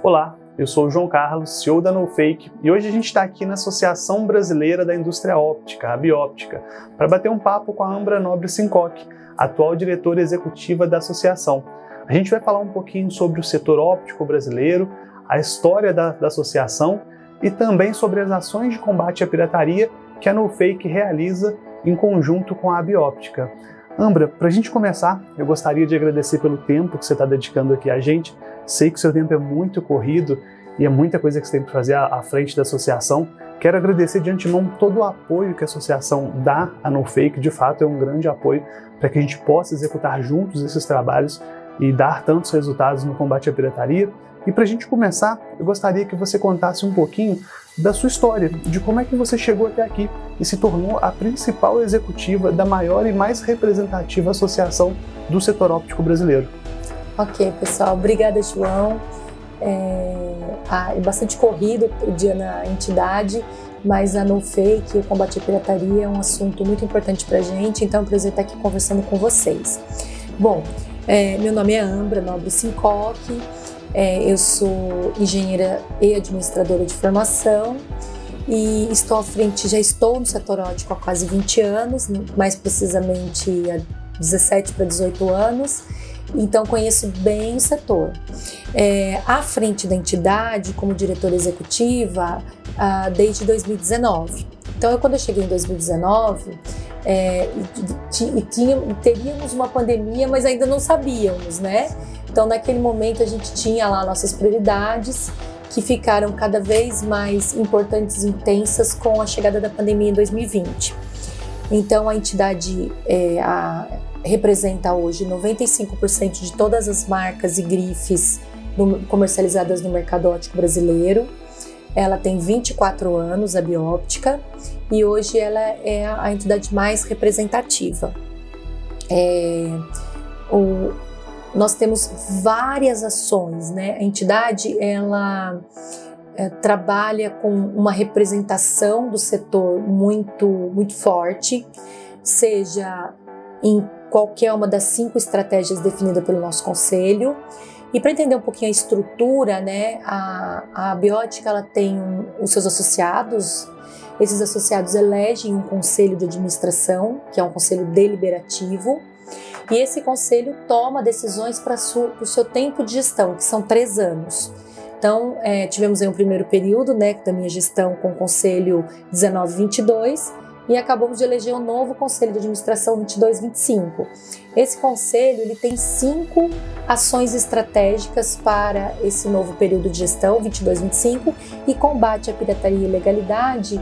Olá, eu sou o João Carlos, CEO da NoFake, e hoje a gente está aqui na Associação Brasileira da Indústria Óptica, a Bióptica, para bater um papo com a Ambra Nobre Sincock, atual diretora executiva da associação. A gente vai falar um pouquinho sobre o setor óptico brasileiro, a história da associação e também sobre as ações de combate à pirataria que a NoFake realiza em conjunto com a Bióptica. Ambra, para a gente começar, eu gostaria de agradecer pelo tempo que você está dedicando aqui a gente. Sei que o seu tempo é muito corrido e é muita coisa que você tem que fazer à frente da associação. Quero agradecer de antemão todo o apoio que a associação dá à NoFake. De fato, é um grande apoio para que a gente possa executar juntos esses trabalhos e dar tantos resultados no combate à pirataria. E para a gente começar, eu gostaria que você contasse um pouquinho da sua história, de como é que você chegou até aqui e se tornou a principal executiva da maior e mais representativa associação do setor óptico brasileiro. Ok, pessoal, obrigada, João. É bastante corrido o dia na entidade, mas a NoFake, o combate à pirataria, é um assunto muito importante para a gente, então é um prazer estar aqui conversando com vocês. Bom, meu nome é Ambra Nobre Sincock. Eu sou engenheira e administradora de formação e já estou no setor óptico há quase 20 anos, mais precisamente há 17 para 18 anos, então conheço bem o setor. À frente da entidade, como diretora executiva, desde 2019. Então, quando eu cheguei em 2019, teríamos uma pandemia, mas ainda não sabíamos, né? Então, naquele momento, a gente tinha lá nossas prioridades, que ficaram cada vez mais importantes e intensas com a chegada da pandemia em 2020. Então, a entidade representa hoje 95% de todas as marcas e grifes comercializadas no mercado óptico brasileiro. Ela tem 24 anos, a Bióptica, e hoje ela é a entidade mais representativa. Nós temos várias ações, né? A entidade, ela trabalha com uma representação do setor muito, muito forte, seja em qualquer uma das 5 estratégias definidas pelo nosso conselho. E para entender um pouquinho a estrutura, né? A Bióptica, ela tem os seus associados. Esses associados elegem um conselho de administração, que é um conselho deliberativo. E esse conselho toma decisões para o seu tempo de gestão, que são 3 anos. Então, tivemos aí um primeiro período, né, da minha gestão com o conselho 19-22 e acabamos de eleger um novo conselho de administração 22-25. Esse conselho ele tem 5 ações estratégicas para esse novo período de gestão 22-25 e combate à pirataria e ilegalidade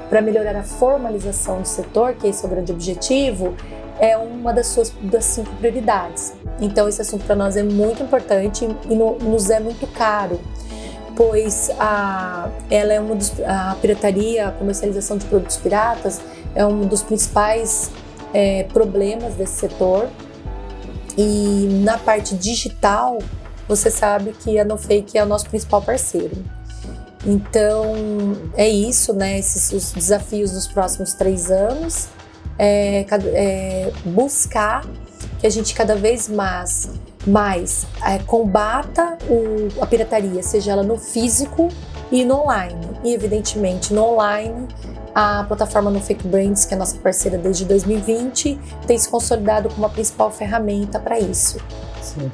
para melhorar a formalização do setor, que esse é o grande objetivo, é uma das 5 prioridades. Então, esse assunto para nós é muito importante e nos é muito caro, pois ela é a pirataria, a comercialização de produtos piratas é um dos principais problemas desse setor. E na parte digital, você sabe que a NoFake é o nosso principal parceiro. Então, é isso, né? Os desafios dos próximos 3 anos. Buscar que a gente cada vez mais combata a pirataria, seja ela no físico e no online. E, evidentemente, no online, a plataforma NoFake Brands, que é nossa parceira desde 2020, tem se consolidado como a principal ferramenta para isso. Sim.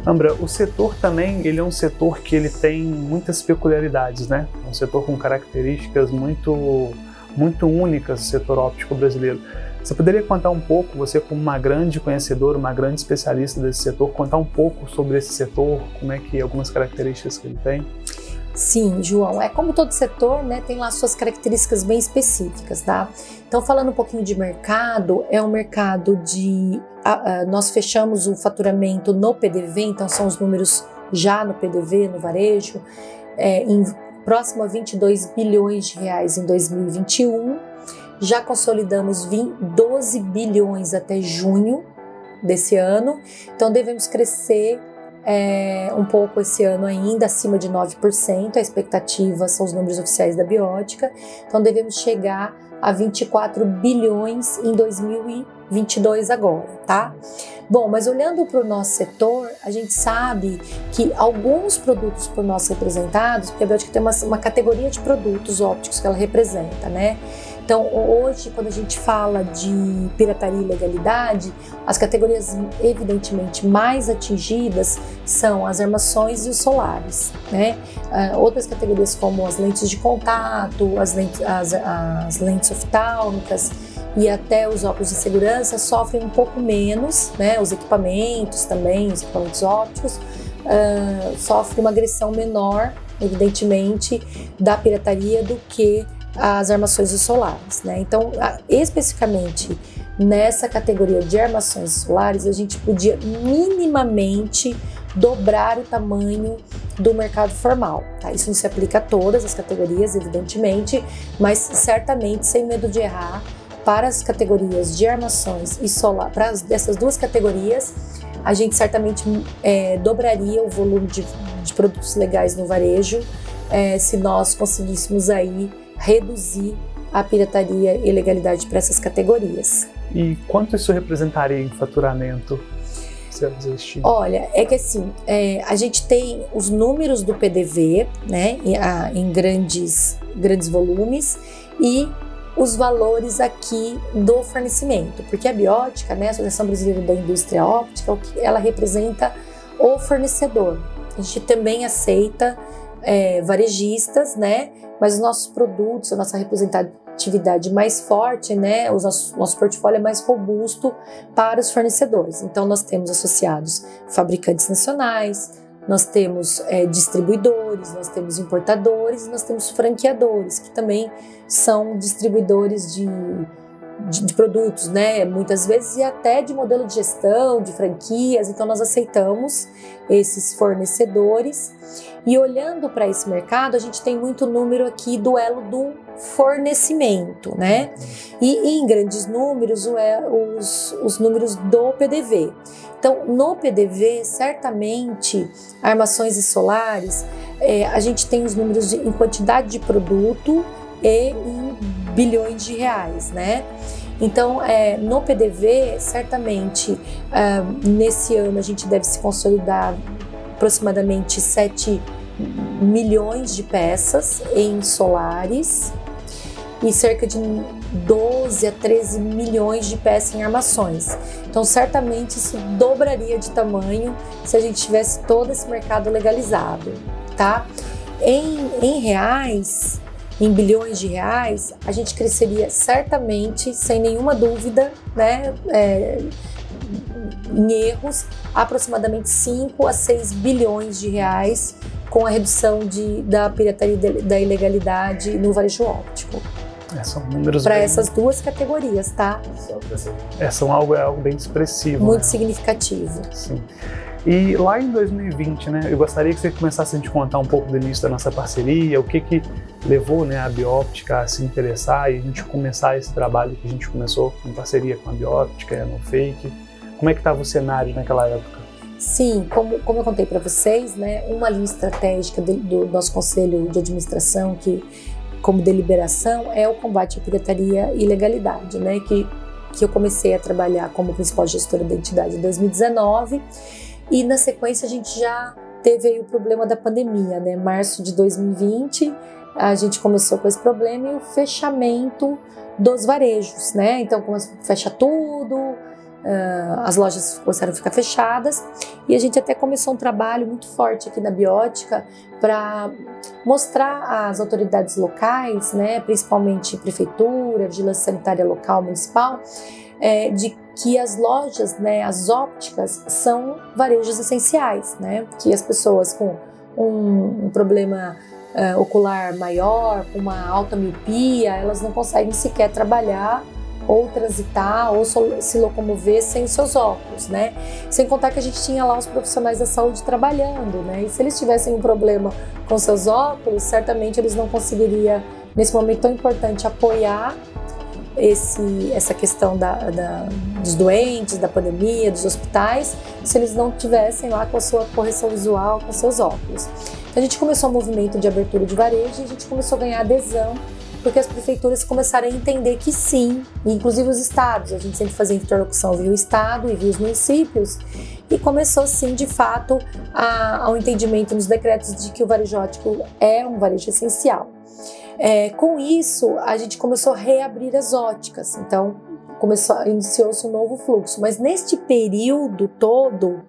Ambra, o setor também, ele é um setor que ele tem muitas peculiaridades, né? É um setor com características muito únicas do setor óptico brasileiro. Você poderia contar um pouco, você como uma grande conhecedora, uma grande especialista desse setor, contar um pouco sobre esse setor, como é que algumas características que ele tem? Sim, João, como todo setor, né, tem lá suas características bem específicas, tá? Então, falando um pouquinho de mercado, é um mercado nós fechamos o faturamento no PDV, então são os números já no PDV, no varejo, próximo a 22 bilhões de reais em 2021, já consolidamos 12 bilhões até junho desse ano, então devemos crescer um pouco esse ano ainda, acima de 9%, a expectativa são os números oficiais da Biótica, então devemos chegar a 24 bilhões em 2022 agora, tá? Bom, mas olhando para o nosso setor, a gente sabe que alguns produtos por nós representados, porque a Biótica tem uma categoria de produtos ópticos que ela representa, né? Então, hoje, quando a gente fala de pirataria e ilegalidade, as categorias evidentemente mais atingidas são as armações e os solares, né? Outras categorias como as lentes de contato, as lentes oftálmicas e até os óculos de segurança sofrem um pouco menos, né? Os equipamentos também, os equipamentos ópticos, sofrem uma agressão menor, evidentemente, da pirataria do que as armações e solares, né? Então, especificamente nessa categoria de armações solares, a gente podia minimamente dobrar o tamanho do mercado formal, tá? Isso não se aplica a todas as categorias, evidentemente, mas certamente, sem medo de errar, para as categorias de armações e solar, para essas duas categorias, a gente certamente dobraria o volume de produtos legais no varejo, se nós conseguíssemos aí reduzir a pirataria e ilegalidade para essas categorias. E quanto isso representaria em faturamento? Olha, é que assim, a gente tem os números do PDV, né, em grandes volumes, e os valores aqui do fornecimento, porque a Biótica, né, a Associação Brasileira da Indústria Óptica, ela representa o fornecedor. A gente também aceita varejistas, né, mas os nossos produtos, a nossa representatividade mais forte, né, nosso portfólio é mais robusto para os fornecedores. Então, nós temos associados fabricantes nacionais, nós temos distribuidores, nós temos importadores, nós temos franqueadores, que também são distribuidores de produtos, né, muitas vezes, e até de modelo de gestão, de franquias. Então nós aceitamos esses fornecedores, e olhando para esse mercado, a gente tem muito número aqui do elo do fornecimento, né, e em grandes números os números do PDV. Então, no PDV, certamente, armações e solares, a gente tem os números em quantidade de produto e em bilhões de reais, né? Então, no PDV, certamente, nesse ano a gente deve se consolidar aproximadamente 7 milhões de peças em solares e cerca de 12 a 13 milhões de peças em armações. Então, certamente isso dobraria de tamanho se a gente tivesse todo esse mercado legalizado, tá? Em reais, em bilhões de reais, a gente cresceria certamente, sem nenhuma dúvida, né, em erros, aproximadamente 5 a 6 bilhões de reais com a redução da pirataria e da ilegalidade no varejo óptico. São números para essas duas categorias, tá? São algo bem expressivo. Muito, né? Significativo. Sim. E lá em 2020, né, eu gostaria que você começasse a gente contar um pouco do início da nossa parceria, o que levou, né, a Bióptica a se interessar e a gente começar esse trabalho que a gente começou em parceria com a Bióptica e a NoFake. Como é que estava o cenário naquela época? Sim, como eu contei para vocês, né, uma linha estratégica do nosso Conselho de Administração, que como deliberação, é o combate à pirataria e ilegalidade, né, que eu comecei a trabalhar como principal gestora da entidade em 2019, e na sequência a gente já teve aí o problema da pandemia, né, março de 2020, a gente começou com esse problema e o fechamento dos varejos, né, então fecha tudo, as lojas começaram a ficar fechadas, e a gente até começou um trabalho muito forte aqui na Biótica para mostrar às autoridades locais, né, principalmente prefeitura, vigilância sanitária local, municipal, de que as lojas, né, as ópticas são varejos essenciais, né, que as pessoas com um problema ocular maior, com uma alta miopia, elas não conseguem sequer trabalhar ou transitar, ou se locomover sem os seus óculos, né? Sem contar que a gente tinha lá os profissionais da saúde trabalhando, né? E se eles tivessem um problema com seus óculos, certamente eles não conseguiriam, nesse momento tão importante, apoiar essa questão dos doentes, da pandemia, dos hospitais, se eles não tivessem lá com a sua correção visual, com seus óculos. Então a gente começou um movimento de abertura de varejo e a gente começou a ganhar adesão, porque as prefeituras começaram a entender que sim, inclusive os estados, a gente sempre fazia interlocução via o estado e via os municípios, e começou sim, de fato, ao entendimento nos decretos de que o varejo óptico é um varejo essencial. Com isso, a gente começou a reabrir as óticas, então iniciou-se um novo fluxo, mas neste período todo,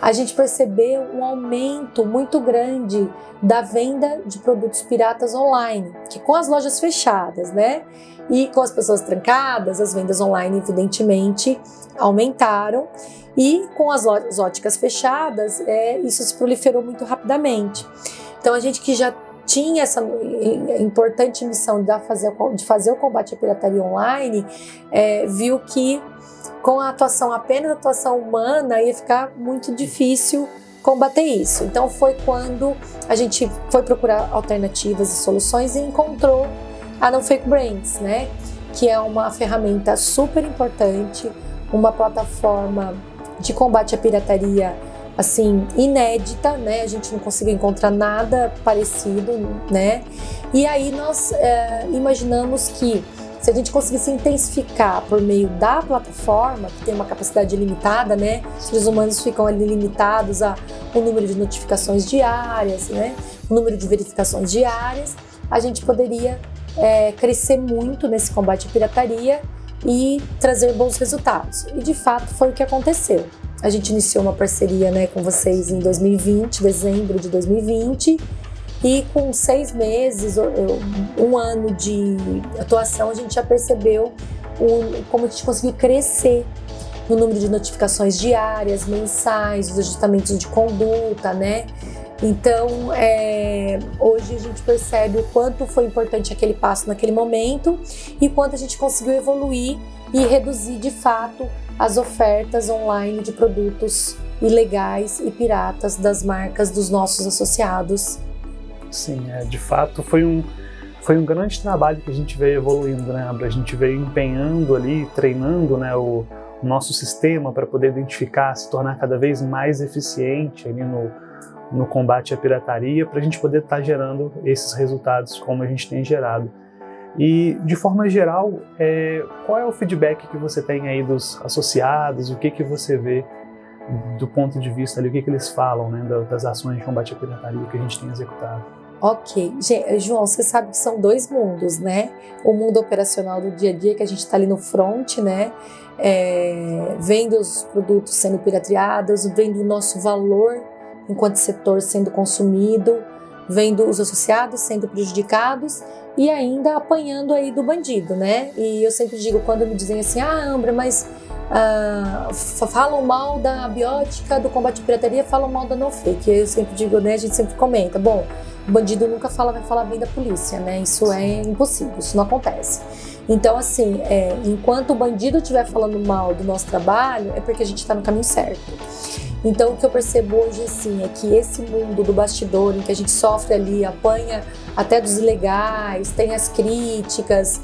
a gente percebeu um aumento muito grande da venda de produtos piratas online, que com as lojas fechadas, né, e com as pessoas trancadas, as vendas online evidentemente aumentaram, e com as óticas fechadas, isso se proliferou muito rapidamente. Então a gente que já tinha essa importante missão de fazer o combate à pirataria online, viu que com apenas a atuação humana ia ficar muito difícil combater isso. Então foi quando a gente foi procurar alternativas e soluções e encontrou a No Fake Brands, né? Que é uma ferramenta super importante, uma plataforma de combate à pirataria assim, inédita, né? A gente não conseguiu encontrar nada parecido, né? E aí nós imaginamos que se a gente conseguisse intensificar por meio da plataforma, que tem uma capacidade limitada, né? Os seres humanos ficam ali limitados ao número de notificações diárias, né? O número de verificações diárias, a gente poderia crescer muito nesse combate à pirataria e trazer bons resultados. E de fato foi o que aconteceu. A gente iniciou uma parceria, né, com vocês em 2020, dezembro de 2020, e com 6 meses, 1 ano de atuação, a gente já percebeu como a gente conseguiu crescer no número de notificações diárias, mensais, os ajustamentos de conduta, né? Então, hoje a gente percebe o quanto foi importante aquele passo naquele momento e quanto a gente conseguiu evoluir e reduzir de fato as ofertas online de produtos ilegais e piratas das marcas dos nossos associados. Sim, de fato foi um grande trabalho que a gente veio evoluindo, né, Abra? A gente veio empenhando ali, treinando, né, o nosso sistema para poder identificar, se tornar cada vez mais eficiente ali no combate à pirataria, para a gente poder estar gerando esses resultados como a gente tem gerado. E, de forma geral, qual é o feedback que você tem aí dos associados? O que você vê do ponto de vista ali, o que eles falam, né, das ações de combate à pirataria que a gente tem executado? Ok. João, você sabe que são 2 mundos, né? O mundo operacional do dia a dia, que a gente está ali no front, né? Vendo os produtos sendo pirateados, vendo o nosso valor enquanto setor sendo consumido, vendo os associados sendo prejudicados e ainda apanhando aí do bandido, né? E eu sempre digo, quando me dizem assim, Ambra, mas falam mal da abiótica, do combate à pirataria, falam mal da No Fake. Eu sempre digo, né? A gente sempre comenta, bom, o bandido nunca vai falar bem da polícia, né? Isso é impossível, isso não acontece. Então, assim, enquanto o bandido estiver falando mal do nosso trabalho, é porque a gente está no caminho certo. Então, o que eu percebo hoje, assim, é que esse mundo do bastidor, em que a gente sofre ali, apanha até dos ilegais, tem as críticas,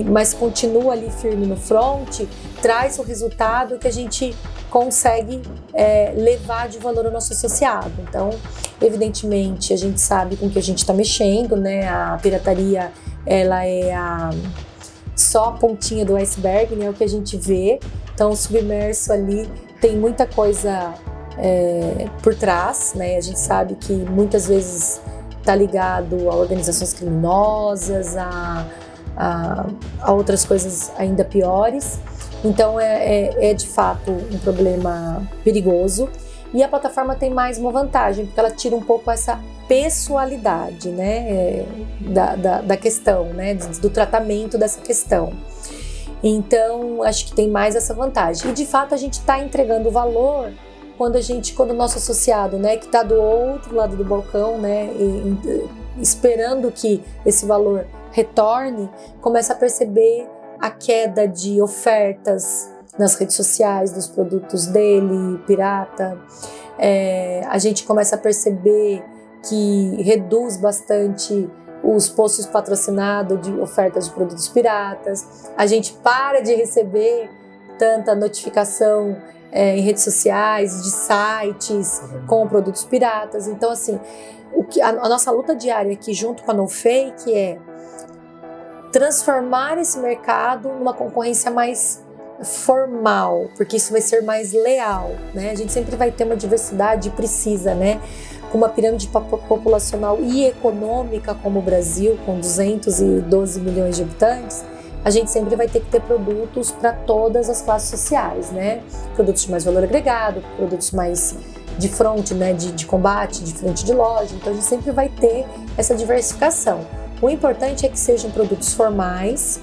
mas continua ali firme no front, traz o resultado que a gente consegue levar de valor ao nosso associado. Então, evidentemente, a gente sabe com o que a gente está mexendo, né? A pirataria, ela é só a pontinha do iceberg, né? O que a gente vê. Então, submerso ali tem muita coisa por trás, né? A gente sabe que muitas vezes está ligado a organizações criminosas, a outras coisas ainda piores. Então é de fato um problema perigoso. E a plataforma tem mais uma vantagem, porque ela tira um pouco essa pessoalidade, né, da questão, né, do tratamento dessa questão. Então, acho que tem mais essa vantagem. E, de fato, a gente está entregando valor quando o nosso associado, né, que está do outro lado do balcão, né, esperando que esse valor retorne, começa a perceber a queda de ofertas nas redes sociais dos produtos dele, pirata. A gente começa a perceber que reduz bastante os posts patrocinados de ofertas de produtos piratas, a gente para de receber tanta notificação em redes sociais, de sites com produtos piratas. Então, assim, a nossa luta diária aqui junto com a NoFake é transformar esse mercado numa concorrência mais formal, porque isso vai ser mais leal, né? A gente sempre vai ter uma diversidade, precisa, né? Com uma pirâmide populacional e econômica como o Brasil, com 212 milhões de habitantes, a gente sempre vai ter que ter produtos para todas as classes sociais, né? Produtos de mais valor agregado, produtos mais de front, né? De combate, de frente de loja. Então a gente sempre vai ter essa diversificação. O importante é que sejam produtos formais,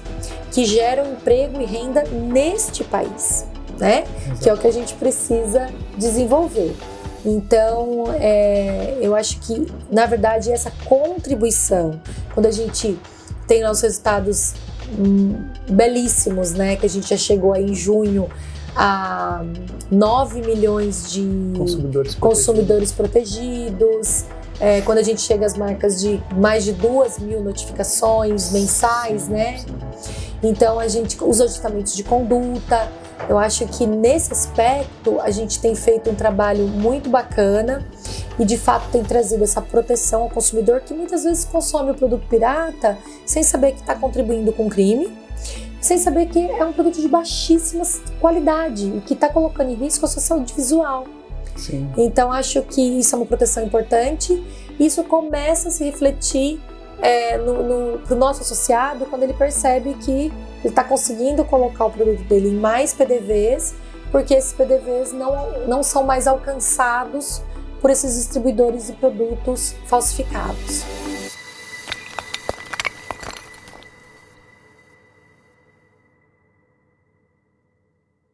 que geram emprego e renda neste país, né? Exato. Que é o que a gente precisa desenvolver. Então, eu acho que, na verdade, essa contribuição, quando a gente tem lá os resultados belíssimos, né? Que a gente já chegou aí em junho a 9 milhões de consumidores protegidos. Quando a gente chega às marcas de mais de 2.000 notificações mensais, né? Então, os ajustamentos de conduta. Eu acho que nesse aspecto a gente tem feito um trabalho muito bacana e de fato tem trazido essa proteção ao consumidor que muitas vezes consome o produto pirata sem saber que está contribuindo com crime, sem saber que é um produto de baixíssima qualidade e que está colocando em risco a sua saúde visual. Sim. Então acho que isso é uma proteção importante. Isso começa a se refletir para o nosso associado quando ele percebe que ele está conseguindo colocar o produto dele em mais PDVs, porque esses PDVs não são mais alcançados por esses distribuidores de produtos falsificados.